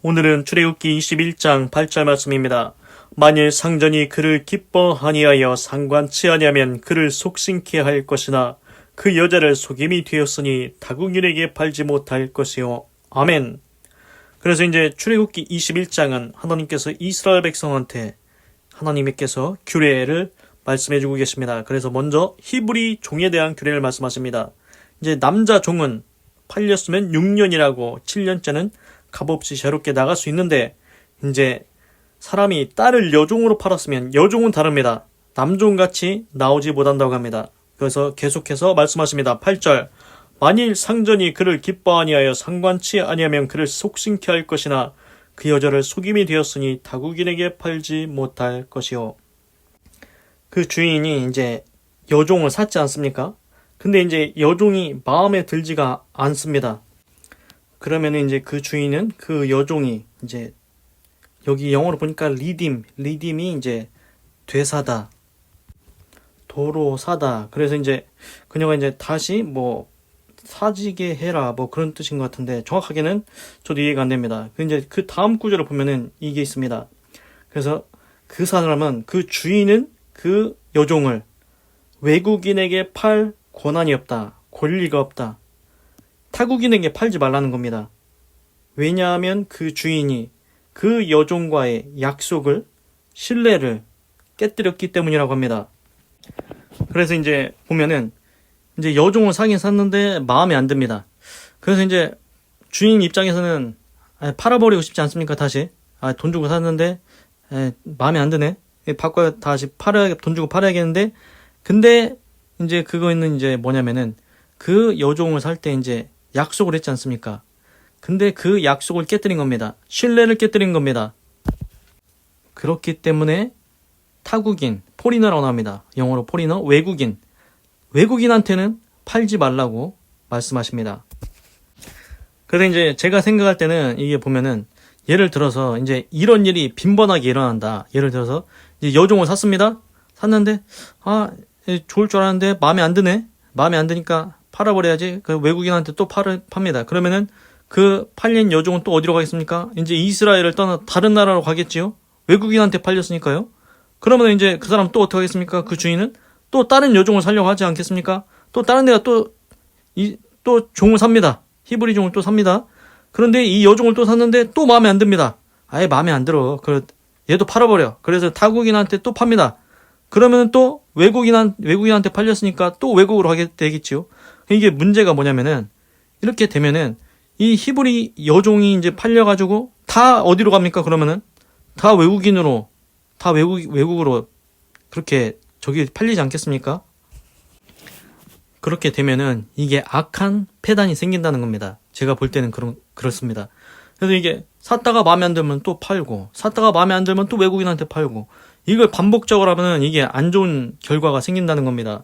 오늘은 출애굽기 21장 8절 말씀입니다. 만일 상전이 그를 기뻐하니하여 상관치 아니하면 그를 속신케 할 것이나 그 여자를 속임이 되었으니 타국인에게 팔지 못할 것이요. 아멘. 그래서 이제 출애굽기 21장은 하나님께서 이스라엘 백성한테 하나님께서 규례를 말씀해주고 계십니다. 그래서 먼저 히브리 종에 대한 규례를 말씀하십니다. 이제 남자 종은 팔렸으면 6년이라고 7년째는 값없이 자유롭게 나갈 수 있는데, 이제 사람이 딸을 여종으로 팔았으면 여종은 다릅니다. 남종같이 나오지 못한다고 합니다. 그래서 계속해서 말씀하십니다. 8절, 만일 상전이 그를 기뻐하니하여 상관치 아니하면 그를 속신케 할 것이나 그 여자를 속임이 되었으니 타국인에게 팔지 못할 것이요. 그 주인이 이제 여종을 샀지 않습니까? 근데 이제 여종이 마음에 들지가 않습니다. 그러면 이제 그 주인은 그 여종이 이제 여기 영어로 보니까 리딤이 이제 되사다, 도로 사다. 그래서 이제 그녀가 이제 다시 뭐 사지게 해라 뭐 그런 뜻인 것 같은데 정확하게는 저도 이해가 안 됩니다. 이제 그 다음 구절을 보면은 이게 있습니다. 그래서 그 사람은 그 주인은 그 여종을 외국인에게 팔 권한이 없다, 권리가 없다. 타국인에게 팔지 말라는 겁니다. 왜냐하면 그 주인이 그 여종과의 약속을, 신뢰를 깨뜨렸기 때문이라고 합니다. 그래서 이제 보면은 이제 여종을 사긴 샀는데 마음에 안 듭니다. 그래서 이제 주인 입장에서는 팔아버리고 싶지 않습니까? 다시 돈 주고 샀는데 마음에 안 드네. 바꿔 다시 돈 주고 팔아야겠는데, 근데 이제 그거는 이제 뭐냐면은 그 여종을 살 때 이제 약속을 했지 않습니까? 근데 그 약속을 깨뜨린 겁니다. 신뢰를 깨뜨린 겁니다. 그렇기 때문에 타국인, 포리너라고 합니다. 영어로 포리너, 외국인한테는 팔지 말라고 말씀하십니다. 그래서 이제 제가 생각할 때는 이게 보면은 예를 들어서 이제 이런 일이 빈번하게 일어난다. 예를 들어서 이제 여종을 샀습니다. 샀는데 좋을 줄 알았는데 마음에 안 드네. 마음에 안 드니까 팔아버려야지. 그 외국인한테 또 팝니다. 그러면은 그 팔린 여종은 또 어디로 가겠습니까? 이제 이스라엘을 떠나 다른 나라로 가겠지요. 외국인한테 팔렸으니까요. 그러면 이제 그 사람 또 어떻게 하겠습니까? 그 주인은 또 다른 여종을 사려고 하지 않겠습니까? 또 다른 데가 또 종을 삽니다. 히브리 종을 또 삽니다. 그런데 이 여종을 또 샀는데 또 마음에 안 듭니다. 아예 마음에 안 들어. 얘도 팔아버려. 그래서 타국인한테 또 팝니다. 그러면 또 외국인한테 팔렸으니까 또 외국으로 가게 되겠지요. 이게 문제가 뭐냐면은 이렇게 되면은 이 히브리 여종이 이제 팔려가지고 다 어디로 갑니까? 그러면은 다 외국으로 그렇게 저기 팔리지 않겠습니까? 그렇게 되면은 이게 악한 폐단이 생긴다는 겁니다. 제가 볼 때는 그렇습니다. 그래서 이게 샀다가 마음에 안 들면 또 팔고, 샀다가 마음에 안 들면 또 외국인한테 팔고, 이걸 반복적으로 하면은 이게 안 좋은 결과가 생긴다는 겁니다.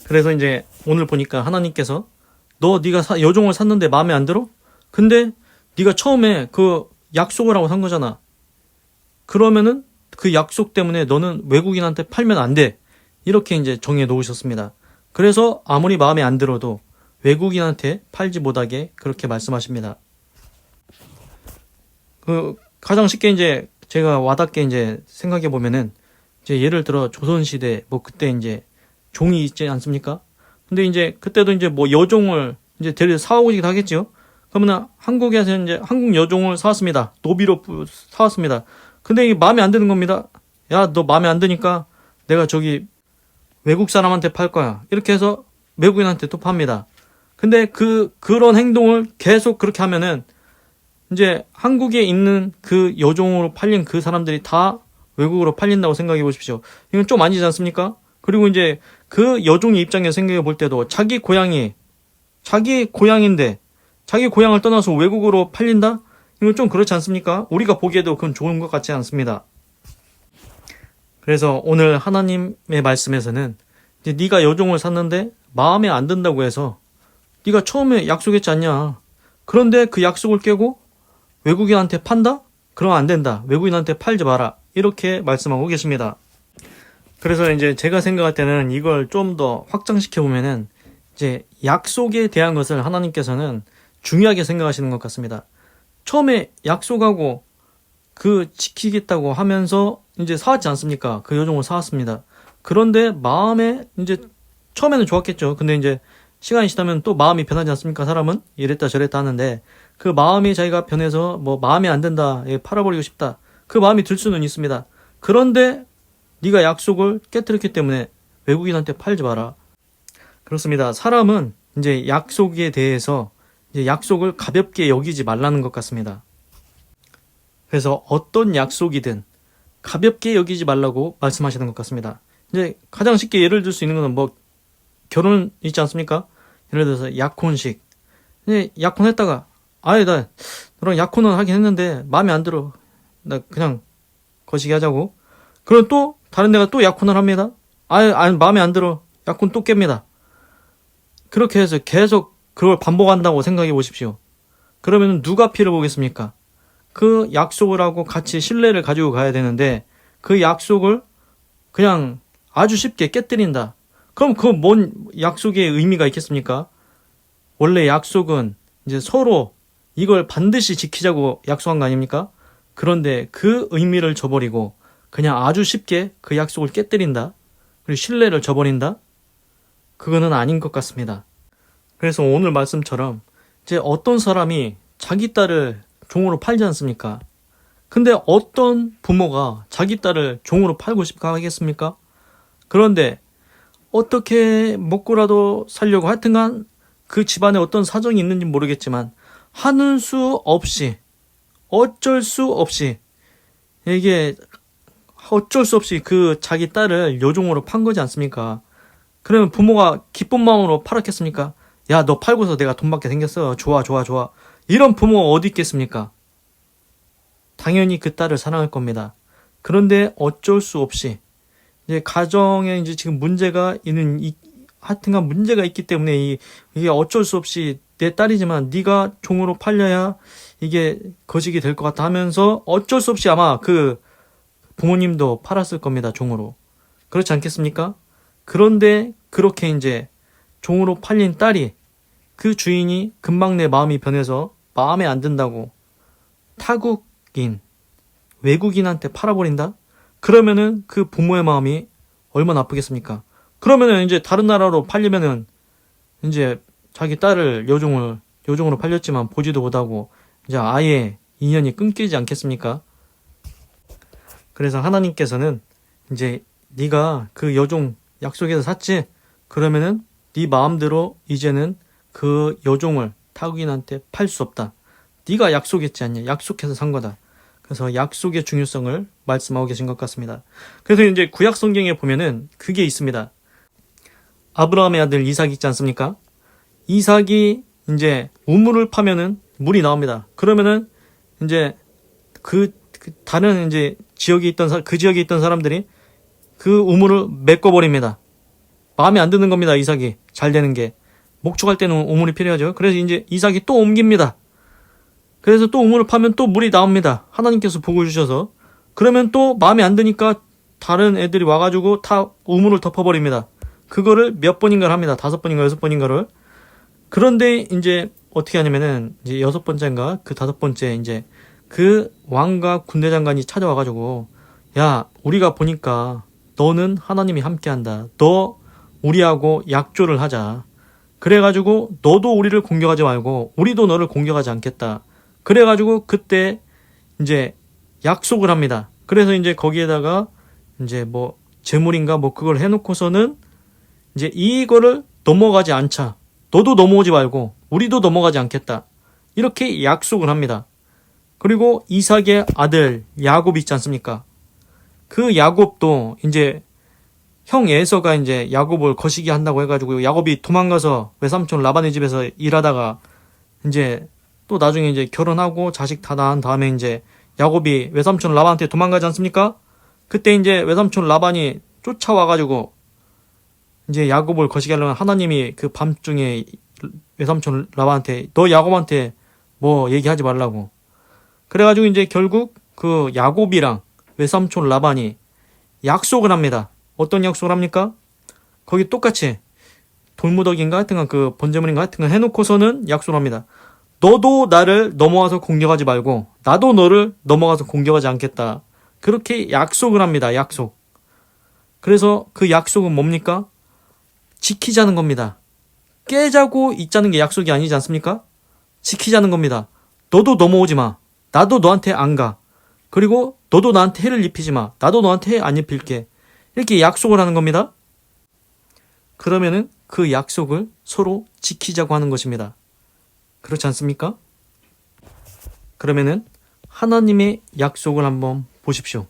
그래서 이제 오늘 보니까 하나님께서 네가 여종을 샀는데 마음에 안 들어? 근데 네가 처음에 그 약속을 하고 산 거잖아. 그러면은 그 약속 때문에 너는 외국인한테 팔면 안 돼. 이렇게 이제 정해 놓으셨습니다. 그래서 아무리 마음에 안 들어도 외국인한테 팔지 못하게 그렇게 말씀하십니다. 가장 쉽게 이제 제가 와닿게 이제 생각해 보면은 이제 예를 들어 조선시대 뭐 그때 이제 종이 있지 않습니까? 근데 이제 그때도 이제 뭐 여종을 이제 사오기도 하겠지요? 그러면 한국에서 이제 한국 여종을 사왔습니다. 노비로 사왔습니다. 근데 이게 마음에 안 드는 겁니다. 야, 너 마음에 안 드니까 내가 저기 외국 사람한테 팔 거야. 이렇게 해서 외국인한테 또 팝니다. 근데 그런 행동을 계속 그렇게 하면은 이제 한국에 있는 그 여종으로 팔린 그 사람들이 다 외국으로 팔린다고 생각해 보십시오. 이건 좀 아니지 않습니까? 그리고 이제 그 여종의 입장에서 생각해 볼 때도 자기 고향인데 자기 고향을 떠나서 외국으로 팔린다? 이건 좀 그렇지 않습니까? 우리가 보기에도 그건 좋은 것 같지 않습니다. 그래서 오늘 하나님의 말씀에서는 이제 네가 여종을 샀는데 마음에 안 든다고 해서 네가 처음에 약속했지 않냐? 그런데 그 약속을 깨고 외국인한테 판다? 그러면 안 된다. 외국인한테 팔지 마라. 이렇게 말씀하고 계십니다. 그래서 이제 제가 생각할 때는 이걸 좀 더 확장시켜 보면은 이제 약속에 대한 것을 하나님께서는 중요하게 생각하시는 것 같습니다. 처음에 약속하고 그 지키겠다고 하면서 이제 사왔지 않습니까? 그 여종을 사왔습니다. 그런데 마음에 이제 처음에는 좋았겠죠. 근데 이제 시간이 지나면 또 마음이 변하지 않습니까? 사람은 이랬다 저랬다 하는데 그 마음이 자기가 변해서 뭐 마음에 안 든다, 팔아버리고 싶다. 그 마음이 들 수는 있습니다. 그런데 네가 약속을 깨뜨렸기 때문에 외국인한테 팔지 마라. 그렇습니다. 사람은 이제 약속에 대해서 이제 약속을 가볍게 여기지 말라는 것 같습니다. 그래서 어떤 약속이든 가볍게 여기지 말라고 말씀하시는 것 같습니다. 이제 가장 쉽게 예를 들 수 있는 거는 뭐 결혼 있지 않습니까? 예를 들어서 약혼식. 근데 약혼했다가 아예 나 너랑 약혼은 하긴 했는데 마음에 안 들어. 나 그냥 거시기 하자고. 그럼 또 다른 데가 또 약혼을 합니다. 아예 마음에 안 들어. 약혼 또 깹니다. 그렇게 해서 계속 그걸 반복한다고 생각해 보십시오. 그러면 누가 피를 보겠습니까? 그 약속을 하고 같이 신뢰를 가지고 가야 되는데 그 약속을 그냥 아주 쉽게 깨뜨린다. 그럼 그 뭔 약속의 의미가 있겠습니까? 원래 약속은 이제 서로 이걸 반드시 지키자고 약속한 거 아닙니까? 그런데 그 의미를 저버리고 그냥 아주 쉽게 그 약속을 깨뜨린다. 그리고 신뢰를 저버린다. 그거는 아닌 것 같습니다. 그래서 오늘 말씀처럼 이제 어떤 사람이 자기 딸을 종으로 팔지 않습니까? 근데 어떤 부모가 자기 딸을 종으로 팔고 싶어 하겠습니까? 그런데 어떻게 먹고라도 살려고 하여튼간 그 집안에 어떤 사정이 있는지 모르겠지만 하는 수 없이 어쩔 수 없이 이게 어쩔 수 없이 그 자기 딸을 여종으로 판 거지 않습니까? 그러면 부모가 기쁜 마음으로 팔았겠습니까? 야, 너 팔고서 내가 돈 받게 생겼어. 좋아, 좋아, 좋아. 이런 부모가 어디 있겠습니까? 당연히 그 딸을 사랑할 겁니다. 그런데 어쩔 수 없이 이제 가정에 이제 지금 문제가 있는 하여튼간 문제가 있기 때문에 이게 어쩔 수 없이 내 딸이지만 네가 종으로 팔려야 이게 거식이 될 것 같다 하면서 어쩔 수 없이 아마 그 부모님도 팔았을 겁니다. 종으로. 그렇지 않겠습니까? 그런데 그렇게 이제 종으로 팔린 딸이 그 주인이 금방 내 마음이 변해서 마음에 안 든다고 타국인, 외국인한테 팔아버린다? 그러면은 그 부모의 마음이 얼마나 아프겠습니까? 그러면은 이제 다른 나라로 팔리면은 이제 자기 딸을 여종으로 팔렸지만 보지도 못하고 이제 아예 인연이 끊기지 않겠습니까? 그래서 하나님께서는 이제 네가 그 여종 약속해서 샀지? 그러면은 네 마음대로 이제는 그 여종을 타국인한테 팔 수 없다. 네가 약속했지 않냐? 약속해서 산 거다. 그래서 약속의 중요성을 말씀하고 계신 것 같습니다. 그래서 이제 구약 성경에 보면은 그게 있습니다. 아브라함의 아들 이삭이 있지 않습니까? 이삭이 이제 우물을 파면은 물이 나옵니다. 그러면은 이제 그 다른 이제 그 지역에 있던 사람들이 그 우물을 메꿔버립니다. 마음에 안 드는 겁니다. 이삭이 잘 되는 게 목축할 때는 우물이 필요하죠. 그래서 이제 이삭이 또 옮깁니다. 그래서 또 우물을 파면 또 물이 나옵니다. 하나님께서 복을 주셔서. 그러면 또 마음에 안 드니까 다른 애들이 와가지고 다 우물을 덮어버립니다. 그거를 몇 번인가를 합니다. 5번인가 6번인가를. 그런데 이제 어떻게 하냐면은 이제 6번째인가 그 5번째 이제 그 왕과 군대 장관이 찾아와가지고 야, 우리가 보니까 너는 하나님이 함께한다. 너 우리하고 약조를 하자. 그래가지고 너도 우리를 공격하지 말고 우리도 너를 공격하지 않겠다. 그래가지고 그때 이제 약속을 합니다. 그래서 이제 거기에다가 이제 뭐 재물인가 뭐 그걸 해놓고서는 이제 이거를 넘어가지 않자. 너도 넘어오지 말고 우리도 넘어가지 않겠다. 이렇게 약속을 합니다. 그리고 이삭의 아들 야곱이 있지 않습니까? 그 야곱도 이제 형 에서가 이제 야곱을 거시기 한다고 해가지고 야곱이 도망가서 외삼촌 라반의 집에서 일하다가 이제 또 나중에 이제 결혼하고 자식 다 낳은 다음에 이제 야곱이 외삼촌 라반한테 도망가지 않습니까? 그때 이제 외삼촌 라반이 쫓아와가지고 이제 야곱을 거시기 하려면 하나님이 그 밤중에 외삼촌 라반한테 너 야곱한테 뭐 얘기하지 말라고. 그래가지고 이제 결국 그 야곱이랑 외삼촌 라반이 약속을 합니다. 어떤 약속을 합니까? 거기 똑같이 돌무더기인가 하여튼간 그 번제물인가 하여튼간 해놓고서는 약속을 합니다. 너도 나를 넘어와서 공격하지 말고 나도 너를 넘어가서 공격하지 않겠다. 그렇게 약속을 합니다. 약속. 그래서 그 약속은 뭡니까? 지키자는 겁니다. 깨자고 있자는 게 약속이 아니지 않습니까? 지키자는 겁니다. 너도 넘어오지 마. 나도 너한테 안 가. 그리고 너도 나한테 해를 입히지 마. 나도 너한테 해 안 입힐게. 이렇게 약속을 하는 겁니다. 그러면은 그 약속을 서로 지키자고 하는 것입니다. 그렇지 않습니까? 그러면은 하나님의 약속을 한번 보십시오.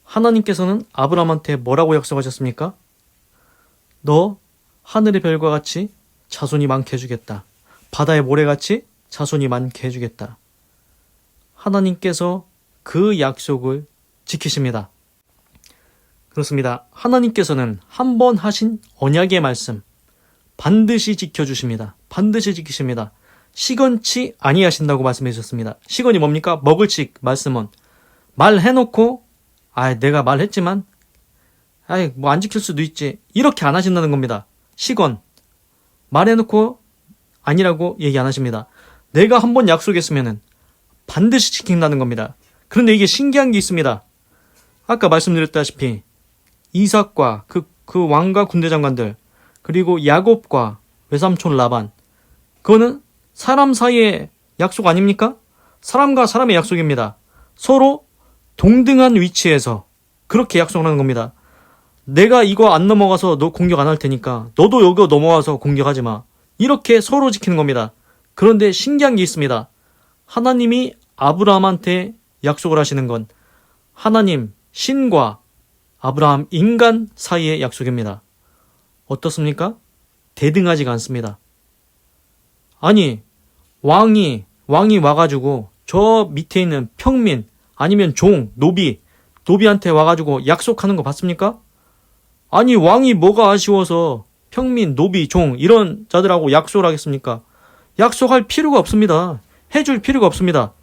하나님께서는 아브라함한테 뭐라고 약속하셨습니까? 너 하늘의 별과 같이 자손이 많게 해주겠다. 바다의 모래같이 자손이 많게 해주겠다. 하나님께서 그 약속을 지키십니다. 그렇습니다. 하나님께서는 한 번 하신 언약의 말씀 반드시 지켜주십니다. 반드시 지키십니다. 시건치 아니하신다고 말씀해 주셨습니다. 시건이 뭡니까? 먹을직 말씀은 말해놓고 내가 말했지만 뭐 안 지킬 수도 있지 이렇게 안 하신다는 겁니다. 시건 말해놓고 아니라고 얘기 안 하십니다. 내가 한 번 약속했으면은 반드시 지킨다는 겁니다. 그런데 이게 신기한 게 있습니다. 아까 말씀드렸다시피 이삭과 그 왕과 군대 장관들 그리고 야곱과 외삼촌 라반 그거는 사람 사이의 약속 아닙니까? 사람과 사람의 약속입니다. 서로 동등한 위치에서 그렇게 약속을 하는 겁니다. 내가 이거 안 넘어가서 너 공격 안 할 테니까 너도 여기 넘어와서 공격하지 마. 이렇게 서로 지키는 겁니다. 그런데 신기한 게 있습니다. 하나님이 아브라함한테 약속을 하시는 건 하나님 신과 아브라함 인간 사이의 약속입니다. 어떻습니까? 대등하지가 않습니다. 아니 왕이 와가지고 저 밑에 있는 평민 아니면 종 노비한테 와가지고 약속하는 거 봤습니까? 아니 왕이 뭐가 아쉬워서 평민 노비 종 이런 자들하고 약속을 하겠습니까? 약속할 필요가 없습니다. 해줄 필요가 없습니다.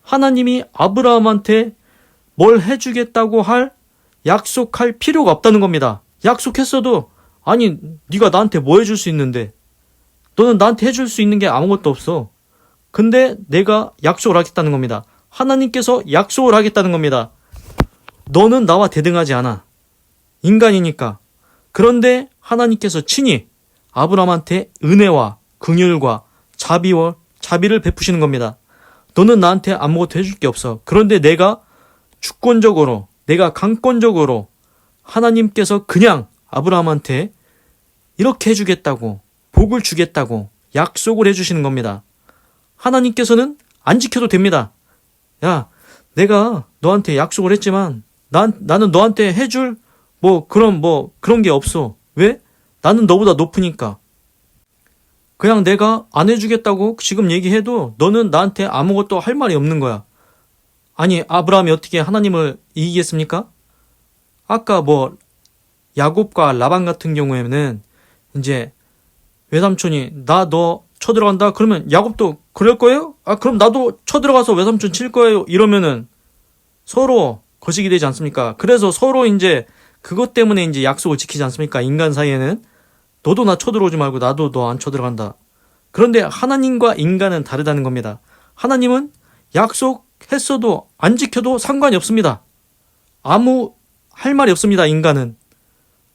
하나님이 아브라함한테 뭘 해주겠다고 할 약속할 필요가 없다는 겁니다. 약속했어도 아니 네가 나한테 뭐 해줄 수 있는데 너는 나한테 해줄 수 있는 게 아무것도 없어. 근데 내가 약속을 하겠다는 겁니다. 하나님께서 약속을 하겠다는 겁니다. 너는 나와 대등하지 않아. 인간이니까. 그런데 하나님께서 친히 아브라함한테 은혜와 긍휼과 자비를 베푸시는 겁니다. 너는 나한테 아무것도 해줄 게 없어. 그런데 내가 주권적으로 내가 강권적으로 하나님께서 그냥 아브라함한테 이렇게 해주겠다고 복을 주겠다고 약속을 해주시는 겁니다. 하나님께서는 안 지켜도 됩니다. 야, 내가 너한테 약속을 했지만 나는 너한테 해줄 그런 게 없어. 왜? 나는 너보다 높으니까. 그냥 내가 안 해주겠다고 지금 얘기해도 너는 나한테 아무것도 할 말이 없는 거야. 아니 아브라함이 어떻게 하나님을 이기겠습니까? 아까 야곱과 라반 같은 경우에는 이제 외삼촌이 너 쳐들어간다 그러면 야곱도 그럴 거예요? 그럼 나도 쳐들어가서 외삼촌 칠 거예요. 이러면은 서로 거식이 되지 않습니까? 그래서 서로 이제 그것 때문에 이제 약속을 지키지 않습니까? 인간 사이에는 너도 나 쳐들어오지 말고 나도 너 안 쳐들어간다. 그런데 하나님과 인간은 다르다는 겁니다. 하나님은 약속했어도 안 지켜도 상관이 없습니다. 아무 할 말이 없습니다. 인간은.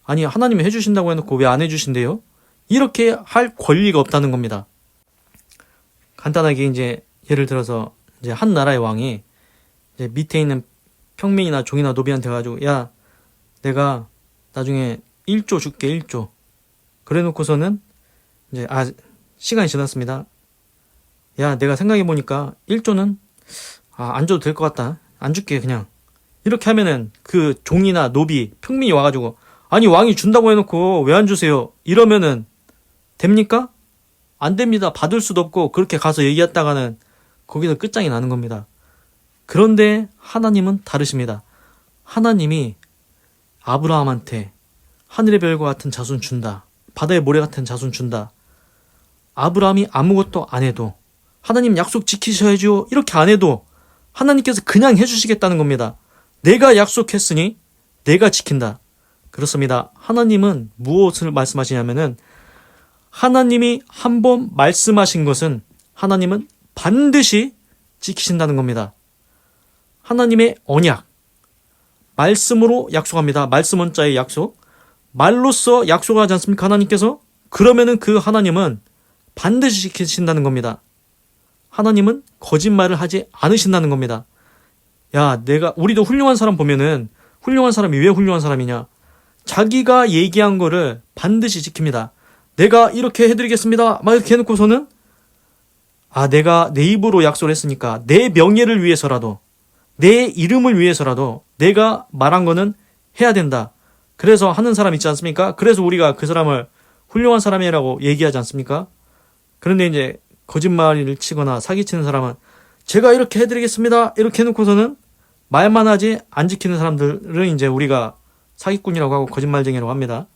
아니 하나님이 해주신다고 해놓고 왜 안 해주신대요? 이렇게 할 권리가 없다는 겁니다. 간단하게 이제 예를 들어서 이제 한 나라의 왕이 이제 밑에 있는 평민이나 종이나 노비한테 가지고 야 내가 나중에 1조 줄게 1조. 그래 놓고서는 이제 시간이 지났습니다. 야 내가 생각해보니까 1조는 안 줘도 될 것 같다. 안 줄게 그냥. 이렇게 하면은 그 종이나 노비 평민이 와가지고 아니 왕이 준다고 해놓고 왜 안 주세요? 이러면은 됩니까? 안 됩니다. 받을 수도 없고 그렇게 가서 얘기했다가는 거기서 끝장이 나는 겁니다. 그런데 하나님은 다르십니다. 하나님이 아브라함한테 하늘의 별과 같은 자손 준다. 바다의 모래 같은 자손 준다. 아브라함이 아무것도 안 해도 하나님 약속 지키셔야죠. 이렇게 안 해도 하나님께서 그냥 해주시겠다는 겁니다. 내가 약속했으니 내가 지킨다. 그렇습니다. 하나님은 무엇을 말씀하시냐면은 하나님이 한번 말씀하신 것은 하나님은 반드시 지키신다는 겁니다. 하나님의 언약, 말씀으로 약속합니다. 말씀 원자의 약속, 말로써 약속하지 않습니까? 하나님께서? 그러면은 그 하나님은 반드시 지키신다는 겁니다. 하나님은 거짓말을 하지 않으신다는 겁니다. 야, 우리도 훌륭한 사람 보면은 훌륭한 사람이 왜 훌륭한 사람이냐? 자기가 얘기한 거를 반드시 지킵니다. 내가 이렇게 해드리겠습니다. 막 이렇게 해놓고서는 내가 내 입으로 약속을 했으니까 내 명예를 위해서라도 내 이름을 위해서라도 내가 말한 거는 해야 된다. 그래서 하는 사람 있지 않습니까? 그래서 우리가 그 사람을 훌륭한 사람이라고 얘기하지 않습니까? 그런데 이제 거짓말을 치거나 사기치는 사람은 제가 이렇게 해드리겠습니다. 이렇게 해놓고서는 말만 하지 안 지키는 사람들은 이제 우리가 사기꾼이라고 하고 거짓말쟁이라고 합니다.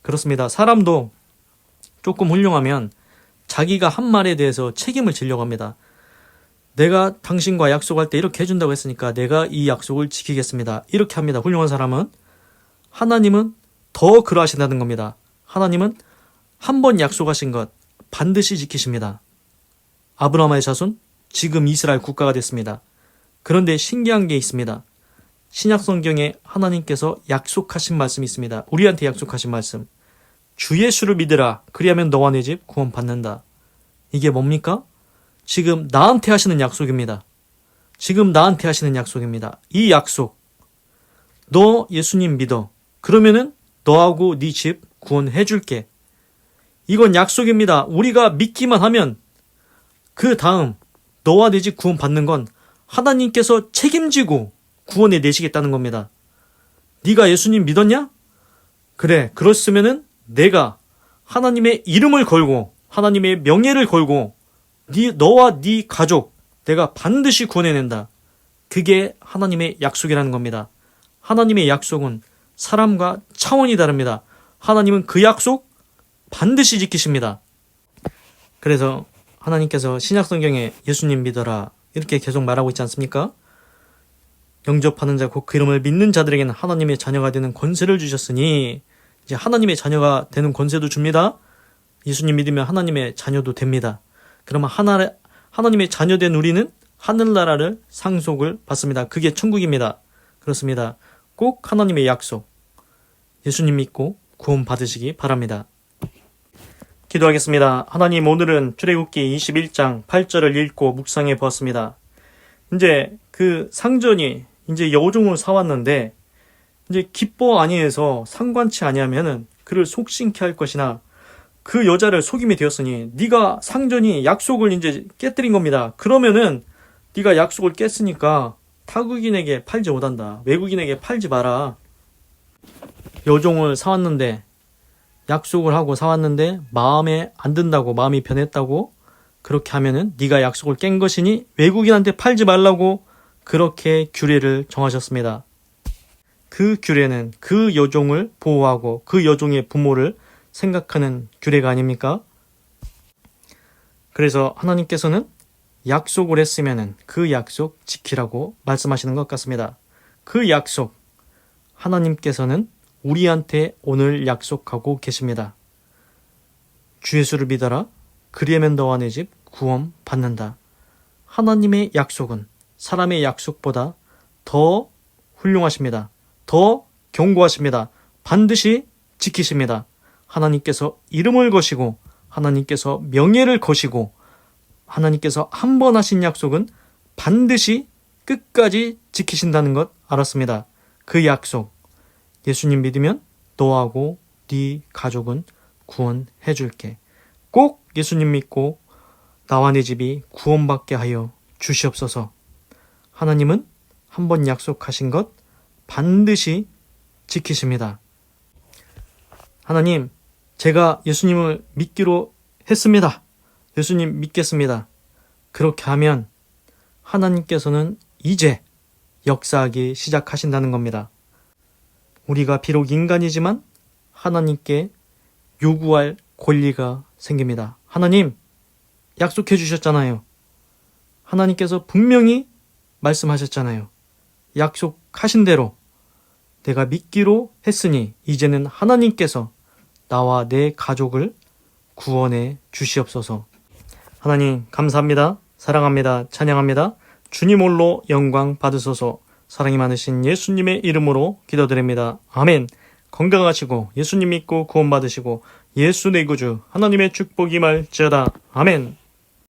그렇습니다. 사람도 조금 훌륭하면 자기가 한 말에 대해서 책임을 지려고 합니다. 내가 당신과 약속할 때 이렇게 해준다고 했으니까 내가 이 약속을 지키겠습니다. 이렇게 합니다. 훌륭한 사람은. 하나님은 더 그러하신다는 겁니다. 하나님은 한 번 약속하신 것 반드시 지키십니다. 아브라함의 자손, 지금 이스라엘 국가가 됐습니다. 그런데 신기한 게 있습니다. 신약 성경에 하나님께서 약속하신 말씀이 있습니다. 우리한테 약속하신 말씀. 주 예수를 믿으라. 그리하면 너와 내 집 구원 받는다. 이게 뭡니까? 지금 나한테 하시는 약속입니다. 지금 나한테 하시는 약속입니다. 이 약속. 너 예수님 믿어. 그러면은 너하고 네 집 구원해 줄게. 이건 약속입니다. 우리가 믿기만 하면 그 다음 너와 내 집 구원 받는 건 하나님께서 책임지고 구원해 내시겠다는 겁니다. 네가 예수님 믿었냐? 그래, 그렇으면은 내가 하나님의 이름을 걸고 하나님의 명예를 걸고 너와 네 가족 내가 반드시 구원해낸다. 그게 하나님의 약속이라는 겁니다. 하나님의 약속은 사람과 차원이 다릅니다. 하나님은 그 약속 반드시 지키십니다. 그래서 하나님께서 신약성경에 예수님 믿어라 이렇게 계속 말하고 있지 않습니까? 영접하는 자 곧 그 이름을 믿는 자들에게는 하나님의 자녀가 되는 권세를 주셨으니 이제 하나님의 자녀가 되는 권세도 줍니다. 예수님 믿으면 하나님의 자녀도 됩니다. 그러면 하나님의 자녀된 우리는 하늘나라를 상속을 받습니다. 그게 천국입니다. 그렇습니다. 꼭 하나님의 약속, 예수님 믿고 구원 받으시기 바랍니다. 기도하겠습니다. 하나님, 오늘은 출애굽기 21장 8절을 읽고 묵상해 보았습니다. 이제 그 상전이 이제 여종을 사왔는데 이제 기뻐 아니해서 상관치 아니하면은 그를 속신케 할 것이나 그 여자를 속임이 되었으니 네가 상전이 약속을 이제 깨뜨린 겁니다. 그러면은 네가 약속을 깼으니까 타국인에게 팔지 못한다. 외국인에게 팔지 마라. 여종을 사왔는데 약속을 하고 사왔는데 마음에 안 든다고 마음이 변했다고 그렇게 하면은 네가 약속을 깬 것이니 외국인한테 팔지 말라고 그렇게 규례를 정하셨습니다. 그 규례는 그 여종을 보호하고 그 여종의 부모를 생각하는 규례가 아닙니까? 그래서 하나님께서는 약속을 했으면은 그 약속 지키라고 말씀하시는 것 같습니다. 그 약속 하나님께서는 우리한테 오늘 약속하고 계십니다. 주 예수를 믿어라. 그리하면 너와 내 집 구원 받는다. 하나님의 약속은 사람의 약속보다 더 훌륭하십니다. 더 견고하십니다. 반드시 지키십니다. 하나님께서 이름을 거시고 하나님께서 명예를 거시고 하나님께서 한 번 하신 약속은 반드시 끝까지 지키신다는 것 알았습니다. 그 약속 예수님 믿으면 너하고 네 가족은 구원해 줄게. 꼭 예수님 믿고 나와 내 집이 구원받게 하여 주시옵소서. 하나님은 한 번 약속하신 것 반드시 지키십니다. 하나님, 제가 예수님을 믿기로 했습니다. 예수님 믿겠습니다. 그렇게 하면 하나님께서는 이제 역사하기 시작하신다는 겁니다. 우리가 비록 인간이지만 하나님께 요구할 권리가 생깁니다. 하나님, 약속해 주셨잖아요. 하나님께서 분명히 말씀하셨잖아요. 약속하신 대로 내가 믿기로 했으니 이제는 하나님께서 나와 내 가족을 구원해 주시옵소서. 하나님 감사합니다. 사랑합니다. 찬양합니다. 주님 홀로 영광 받으소서. 사랑이 많으신 예수님의 이름으로 기도드립니다. 아멘. 건강하시고 예수님 믿고 구원받으시고 예수 내 구주 하나님의 축복이 임할지어다. 아멘.